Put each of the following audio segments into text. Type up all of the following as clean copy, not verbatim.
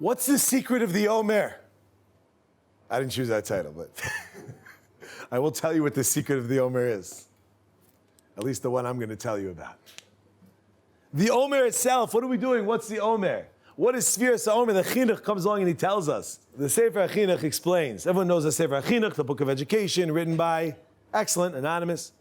What's the secret of the Omer? I didn't choose that title, but I will tell you what the secret of the Omer is. At least the one I'm going to tell you about. The Omer itself, what are we doing? What's the Omer? What is Sfiras HaOmer? The Chinuch comes along and he tells us. The Sefer HaChinuch explains. Everyone knows the Sefer HaChinuch, the book of education, written by, excellent, anonymous.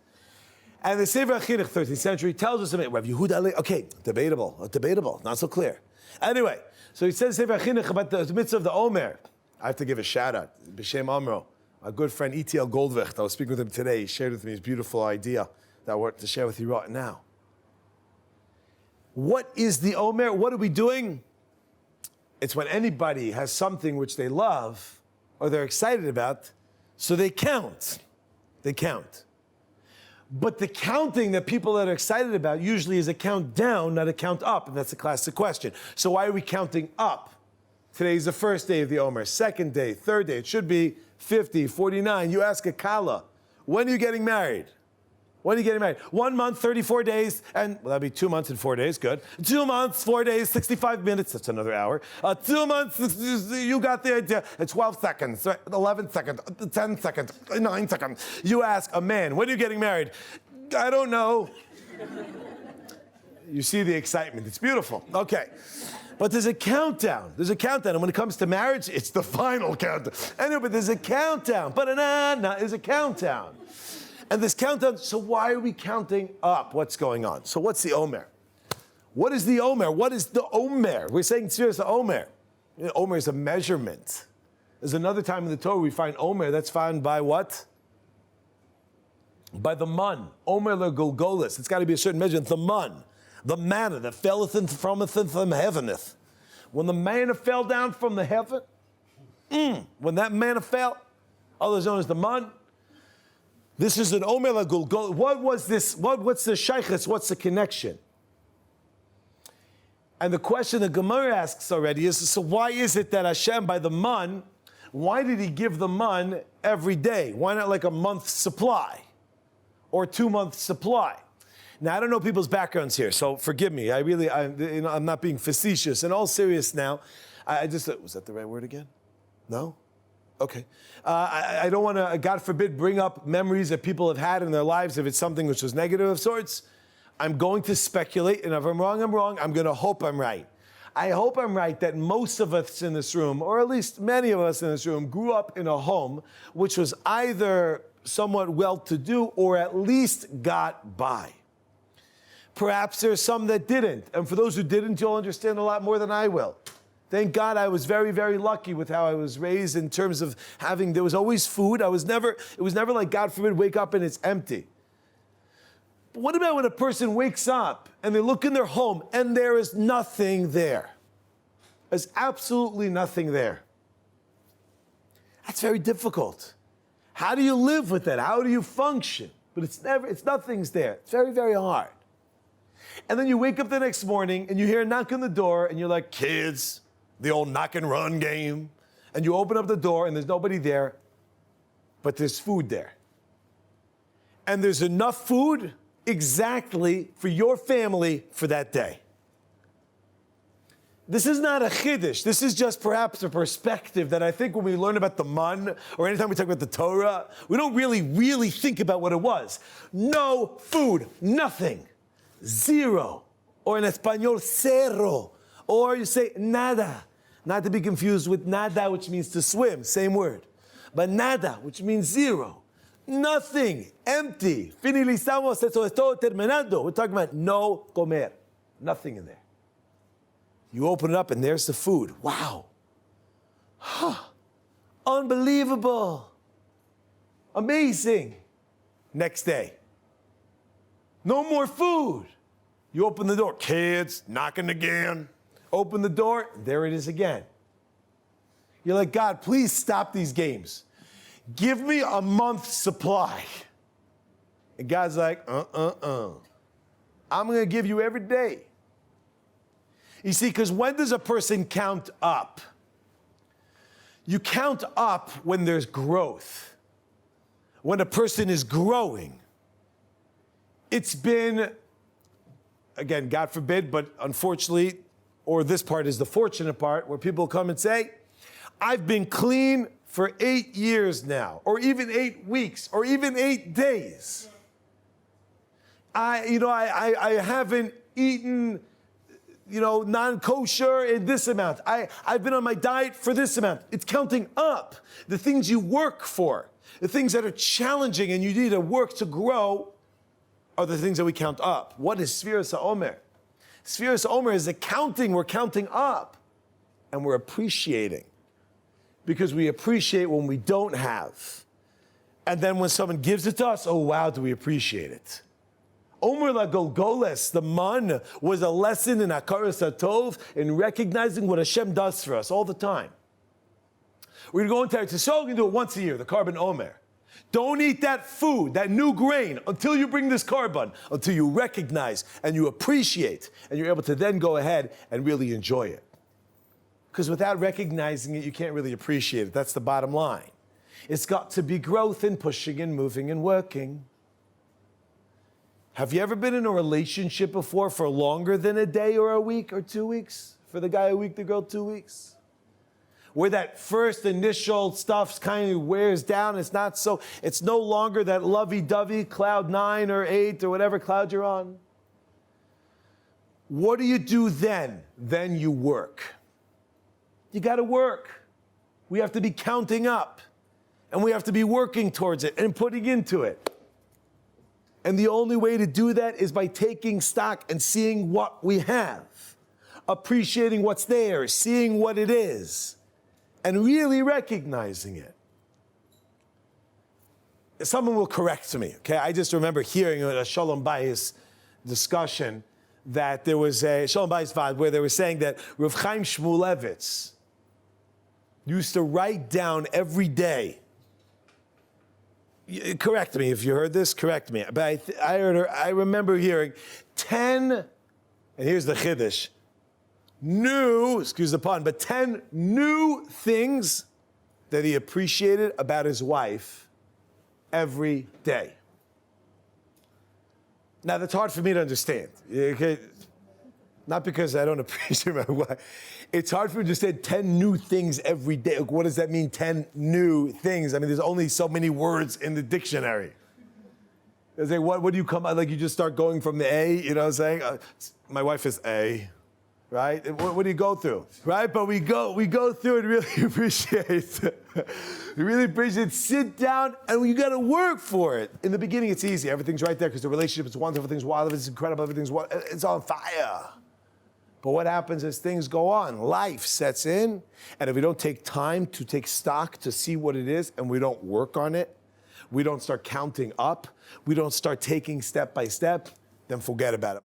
And the Sefer HaChinuch, 13th century, tells us about Rav Yehuda. Okay, debatable, not so clear. Anyway, so he says Sefer HaChinuch about the mitzvah of the Omer. I have to give a shout out, B'Shem Amro, our good friend E.T.L. Goldwicht. I was speaking with him today. He shared with me his beautiful idea that I want to share with you right now. What is the Omer? What are we doing? It's when anybody has something which they love or they're excited about, so they count. They count. But the counting that people that are excited about usually is a count down, not a count up, and that's a classic question. So why are we counting up? Today's the first day of the Omer, second day, third day. It should be 50, 49. You ask a Kala, when are you getting married? When are you getting married? 1 month, 34 days, and well, that'd be 2 months and 4 days, good. 2 months, 4 days, 65 minutes, that's another hour. 2 months, you got the idea. 12 seconds, 11 seconds, 10 seconds, 9 seconds. You ask a man, when are you getting married? I don't know. You see the excitement, it's beautiful. Okay. But there's a countdown. There's a countdown. And when it comes to marriage, it's the final countdown. Anyway, but there's a countdown. But there's a countdown. And this countdown, so why are we counting up what's going on? So what's the Omer? What is the Omer? What is the Omer? We're saying seriously Omer. You know, Omer is a measurement. There's another time in the Torah we find Omer, that's found by what? By the mun. Omer le-Golgolis. It's got to be a certain measurement. The mun. The manna that felleth and frometh from heaveneth. When the manna fell down from the heaven, when that manna fell, others known as the mun, this is an Omer le-Golgolis. What was this? What's the shaykhus? What's the connection? And the question the Gemara asks already is, so why is it that Hashem, by the mun, why did he give the mun every day? Why not like a month's supply? Or 2 months supply? Now, I don't know people's backgrounds here, so forgive me. I'm not being facetious. In all seriousness now, was that the right word again? No? Okay. I don't want to, God forbid, bring up memories that people have had in their lives if it's something which was negative of sorts. I'm going to speculate, and if I'm wrong, I'm wrong. I'm going to hope I'm right. I hope I'm right that most of us in this room, or at least many of us in this room, grew up in a home which was either somewhat well-to-do or at least got by. Perhaps there's some that didn't. And for those who didn't, you'll understand a lot more than I will. Thank God I was very, very lucky with how I was raised in terms of there was always food. It was never like, God forbid, wake up and it's empty. But what about when a person wakes up and they look in their home and there is nothing there? There's absolutely nothing there. That's very difficult. How do you live with that? How do you function? But nothing's there. It's very, very hard. And then you wake up the next morning and you hear a knock on the door and you're like, kids, the old knock and run game. And you open up the door and there's nobody there, but there's food there. And there's enough food exactly for your family for that day. This is not a chiddush. This is just perhaps a perspective that I think when we learn about the mun, or anytime we talk about the Torah, we don't really think about what it was. No food, nothing. Zero, or in Espanol, cero, or you say nada, not to be confused with nada, which means to swim, same word, but nada, which means zero, nothing, empty, finalizamos, eso es todo terminado. We're talking about no comer, nothing in there. You open it up and there's the food. Wow, unbelievable, amazing. Next day, no more food. You open the door, kids, knocking again. Open the door, there it is again. You're like, God, please stop these games. Give me a month's supply. And God's like, I'm going to give you every day. You see, because when does a person count up? You count up when there's growth. When a person is growing. It's been, again, God forbid, but unfortunately, or this part is the fortunate part, where people come and say, I've been clean for 8 years now, or even 8 weeks, or even 8 days. I haven't eaten, non-kosher in this amount. I've been on my diet for this amount. It's counting up. The things you work for, the things that are challenging and you need to work to grow are the things that we count up. What is Sfiras Omer? Sfiras Omer is accounting. We're counting up and we're appreciating, because we appreciate when we don't have. And then when someone gives it to us, oh wow, do we appreciate it. Omer la Golgoles, the man, was a lesson in Hakaras HaTov, in recognizing what Hashem does for us all the time. We're going to go into Eretz Yisrael, we're going to do it once a year, the Korban Omer. Don't eat that food, that new grain, until you bring this korban, until you recognize and you appreciate, and you're able to then go ahead and really enjoy it. Because without recognizing it, you can't really appreciate it. That's the bottom line. It's got to be growth and pushing and moving and working. Have you ever been in a relationship before for longer than a day or a week or 2 weeks? For the guy a week, the girl 2 weeks? Where that first initial stuff kind of wears down. It's no longer that lovey-dovey cloud 9 or 8 or whatever cloud you're on. What do you do then? Then you work. You got to work. We have to be counting up. And we have to be working towards it and putting into it. And the only way to do that is by taking stock and seeing what we have. Appreciating what's there, seeing what it is, and really recognizing it. Someone will correct me, okay? I just remember hearing a Shalom Bayis discussion that there was a Shalom Bayis Vad where they were saying that Rav Chaim Shmulevitz used to write down every day. Correct me if you heard this. Correct me. But I remember hearing 10, and here's the chiddush. Excuse the pun, but 10 new things that he appreciated about his wife every day. Now that's hard for me to understand. Okay? Not because I don't appreciate my wife. It's hard for me to understand 10 new things every day. Like, what does that mean, 10 new things? I mean, there's only so many words in the dictionary. They say, what do you come out? Like, you just start going from the A, you know what I'm saying? My wife is A, right? What do you go through, right? But we go through and really appreciate. We really appreciate it. Sit down, and you got to work for it. In the beginning, it's easy. Everything's right there because the relationship is wonderful. Everything's wild. It's incredible. It's on fire. But what happens as things go on? Life sets in, and if we don't take time to take stock to see what it is, and we don't work on it, we don't start counting up, we don't start taking step by step, then forget about it.